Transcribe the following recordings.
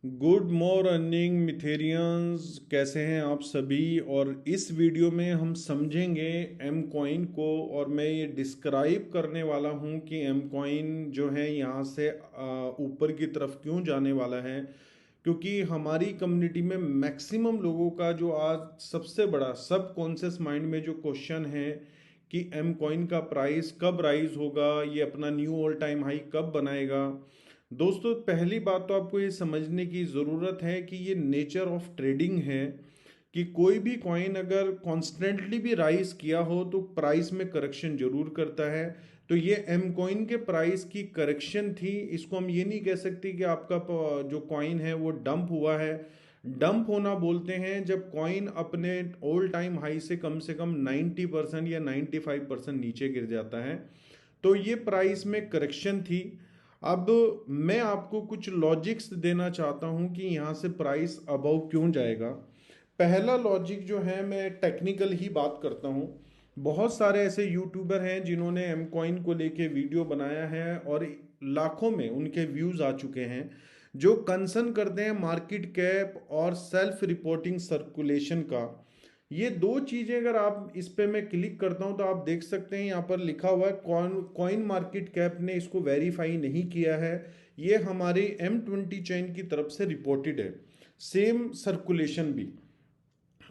Good morning मिथेरियंस, कैसे हैं आप सभी। और इस वीडियो में हम समझेंगे एम कॉइन को, और मैं ये डिस्क्राइब करने वाला हूँ कि एम कॉइन जो है यहाँ से ऊपर की तरफ क्यों जाने वाला है। क्योंकि हमारी कम्युनिटी में मैक्सिमम लोगों का जो आज सबसे बड़ा सब कॉन्शियस माइंड में जो क्वेश्चन है कि एम कॉइन का प्राइस कब राइज होगा, ये अपना न्यू ऑल टाइम हाई कब बनाएगा। दोस्तों, पहली बात तो आपको ये समझने की ज़रूरत है कि ये नेचर ऑफ ट्रेडिंग है कि कोई भी कॉइन अगर कॉन्स्टेंटली भी राइज किया हो तो प्राइस में करेक्शन जरूर करता है। तो ये एम कॉइन के प्राइस की करेक्शन थी। इसको हम ये नहीं कह सकते कि आपका जो कॉइन है वो डंप हुआ है। डंप होना बोलते हैं जब कॉइन अपने ऑल टाइम हाई से कम 90% या 95% नीचे गिर जाता है। तो ये प्राइस में करेक्शन थी। अब मैं आपको कुछ लॉजिक्स देना चाहता हूं कि यहाँ से प्राइस अबव क्यों जाएगा। पहला लॉजिक जो है, मैं टेक्निकल ही बात करता हूँ। बहुत सारे ऐसे यूट्यूबर हैं जिन्होंने एम कॉइन को लेके वीडियो बनाया है और लाखों में उनके व्यूज आ चुके हैं, जो कंसर्न करते हैं मार्केट कैप और सेल्फ रिपोर्टिंग सर्कुलेशन का। ये दो चीजें अगर आप इस पे मैं क्लिक करता हूं तो आप देख सकते हैं यहाँ पर लिखा हुआ है कॉइन मार्केट कैप ने इसको वेरीफाई नहीं किया है। ये हमारे M20 चेन की तरफ से रिपोर्टेड है, सेम सर्कुलेशन भी।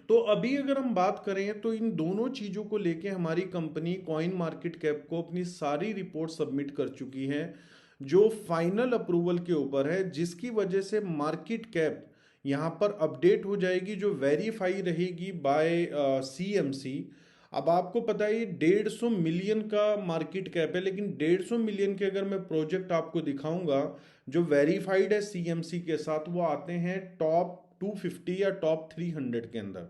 तो अभी अगर हम बात करें तो इन दोनों चीजों को लेके हमारी कंपनी कॉइन मार्केट कैप को अपनी सारी रिपोर्ट सबमिट कर चुकी है, जो फाइनल अप्रूवल के ऊपर है, जिसकी वजह से मार्केट कैप यहाँ पर अपडेट हो जाएगी, जो वेरीफाई रहेगी बाय CMC। अब आपको पता है ये 150 मिलियन का मार्केट कैप है, लेकिन 150 मिलियन के अगर मैं प्रोजेक्ट आपको दिखाऊंगा जो वेरीफाइड है CMC के साथ, वो आते हैं टॉप 250 या टॉप 300 के अंदर।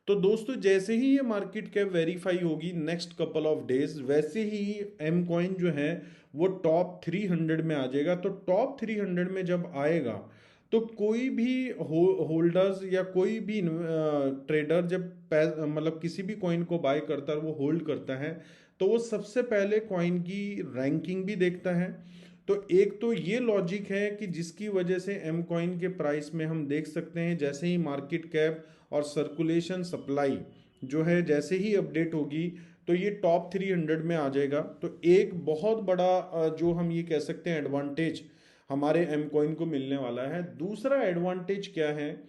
तो दोस्तों, जैसे ही ये मार्केट कैप वेरीफाई होगी नेक्स्ट कपल ऑफ डेज, वैसे ही एम कॉइन जो है वो टॉप 300 में आ जाएगा। तो टॉप 300 में जब आएगा तो कोई भी होल्डर्स या कोई भी ट्रेडर जब मतलब किसी भी कॉइन को बाय करता है, वो होल्ड करता है, तो वो सबसे पहले कॉइन की रैंकिंग भी देखता है। तो एक तो ये लॉजिक है कि जिसकी वजह से एम कॉइन के प्राइस में हम देख सकते हैं जैसे ही मार्केट कैप और सर्कुलेशन सप्लाई जो है जैसे ही अपडेट होगी तो ये टॉप 300 में आ जाएगा। तो एक बहुत बड़ा जो हम ये कह सकते हैं एडवांटेज हमारे एम कॉइन को मिलने वाला है। दूसरा एडवांटेज क्या है,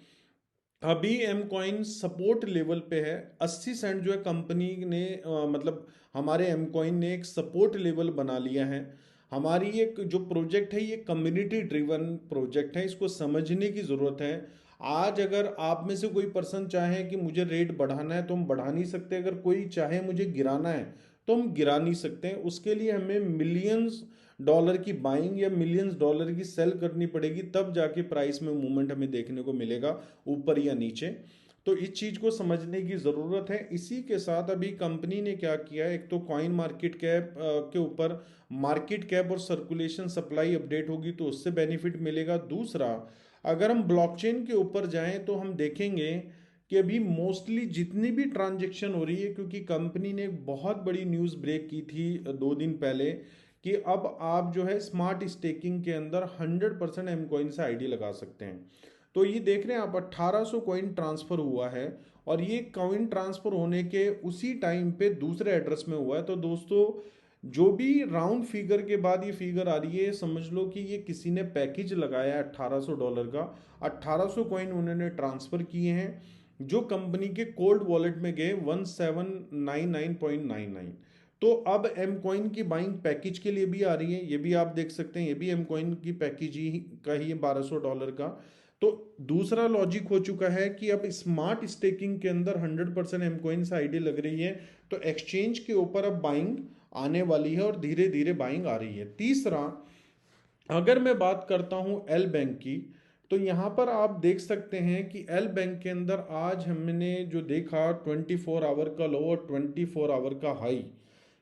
अभी एम कॉइन सपोर्ट लेवल पे है 80 सेंट, जो है कंपनी ने मतलब हमारे एम कॉइन ने एक सपोर्ट लेवल बना लिया है। हमारी एक जो प्रोजेक्ट है ये कम्युनिटी ड्रिवन प्रोजेक्ट है, इसको समझने की ज़रूरत है। आज अगर आप में से कोई पर्सन चाहे कि मुझे रेट बढ़ाना है तो हम बढ़ा नहीं सकते, अगर कोई चाहे मुझे गिराना है तो हम गिरा नहीं सकते हैं। उसके लिए हमें मिलियंस डॉलर की बाइंग या मिलियंस डॉलर की सेल करनी पड़ेगी, तब जाके प्राइस में मूवमेंट हमें देखने को मिलेगा, ऊपर या नीचे। तो इस चीज को समझने की जरूरत है। इसी के साथ अभी कंपनी ने क्या किया है, एक तो कॉइन मार्केट कैप के ऊपर मार्केट कैप और सर्कुलेशन सप्लाई अपडेट होगी तो उससे बेनिफिट मिलेगा। दूसरा, अगर हम ब्लॉकचेन के ऊपर जाएं तो हम देखेंगे कि अभी मोस्टली जितनी भी ट्रांजेक्शन हो रही है, क्योंकि कंपनी ने एक बहुत बड़ी न्यूज़ ब्रेक की थी 2 दिन पहले कि अब आप जो है स्मार्ट स्टेकिंग के अंदर 100% एम कॉइन से आईडी लगा सकते हैं। तो ये देख रहे हैं आप, 1800 कॉइन ट्रांसफर हुआ है, और ये कॉइन ट्रांसफर होने के उसी टाइम पे दूसरे एड्रेस में हुआ है। तो दोस्तों, जो भी राउंड फिगर के बाद ये फिगर आ रही है, समझ लो कि ये किसी ने पैकेज लगाया है $1800 का। 1800 कॉइन उन्होंने ट्रांसफर किए हैं, जो कंपनी के कोल्ड वॉलेट में गए 1799.99। तो अब एम कॉइन की बाइंग पैकेज के लिए भी आ रही है, ये भी आप देख सकते हैं, ये भी एम कॉइन की पैकेज ही का ही है $1200 का। तो दूसरा लॉजिक हो चुका है कि अब स्मार्ट स्टेकिंग के अंदर 100% एम कॉइन से आईडी लग रही है, तो एक्सचेंज के ऊपर अब बाइंग आने वाली है और धीरे धीरे बाइंग आ रही है। तीसरा, अगर मैं बात करता हूं एल बैंक की, तो यहां पर आप देख सकते हैं कि एल बैंक के अंदर आज हमने जो देखा 24 आवर का लो और 24 आवर का हाई,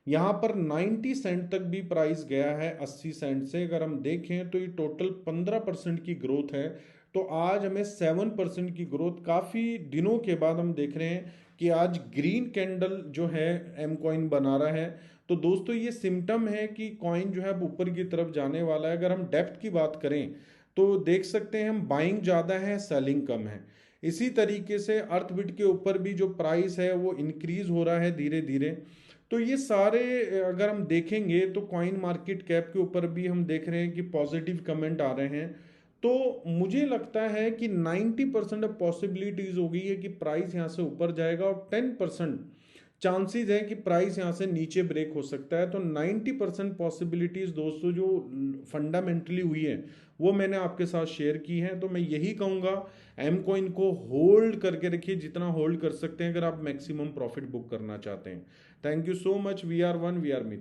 यहाँ पर 90 सेंट तक भी प्राइस गया है 80 सेंट से। अगर हम देखें तो ये टोटल 15% की ग्रोथ है। तो आज हमें 7% की ग्रोथ काफ़ी दिनों के बाद हम देख रहे हैं कि आज ग्रीन कैंडल जो है एम कॉइन बना रहा है। तो दोस्तों, ये सिम्टम है कि कॉइन जो है अब ऊपर की तरफ जाने वाला है। अगर हम डेप्थ की बात करें तो देख सकते हैं हम बाइंग ज़्यादा है, सेलिंग कम है। इसी तरीके से अर्थबिट के ऊपर भी जो प्राइस है वो इंक्रीज हो रहा है धीरे धीरे। तो ये सारे अगर हम देखेंगे तो कॉइन मार्केट कैप के ऊपर भी हम देख रहे हैं कि पॉजिटिव कमेंट आ रहे हैं। तो मुझे लगता है कि 90% ऑफ पॉसिबिलिटीज हो गई है कि प्राइस यहाँ से ऊपर जाएगा और 10% चांसेस है कि प्राइस यहाँ से नीचे ब्रेक हो सकता है। तो 90% पॉसिबिलिटीज दोस्तों जो फंडामेंटली हुई है वो मैंने आपके साथ शेयर की हैं। तो मैं यही कहूँगा एम कॉइन को होल्ड करके रखिए, जितना होल्ड कर सकते हैं अगर आप मैक्सिमम प्रॉफिट बुक करना चाहते हैं। Thank you so much. We are one, we are Mitra.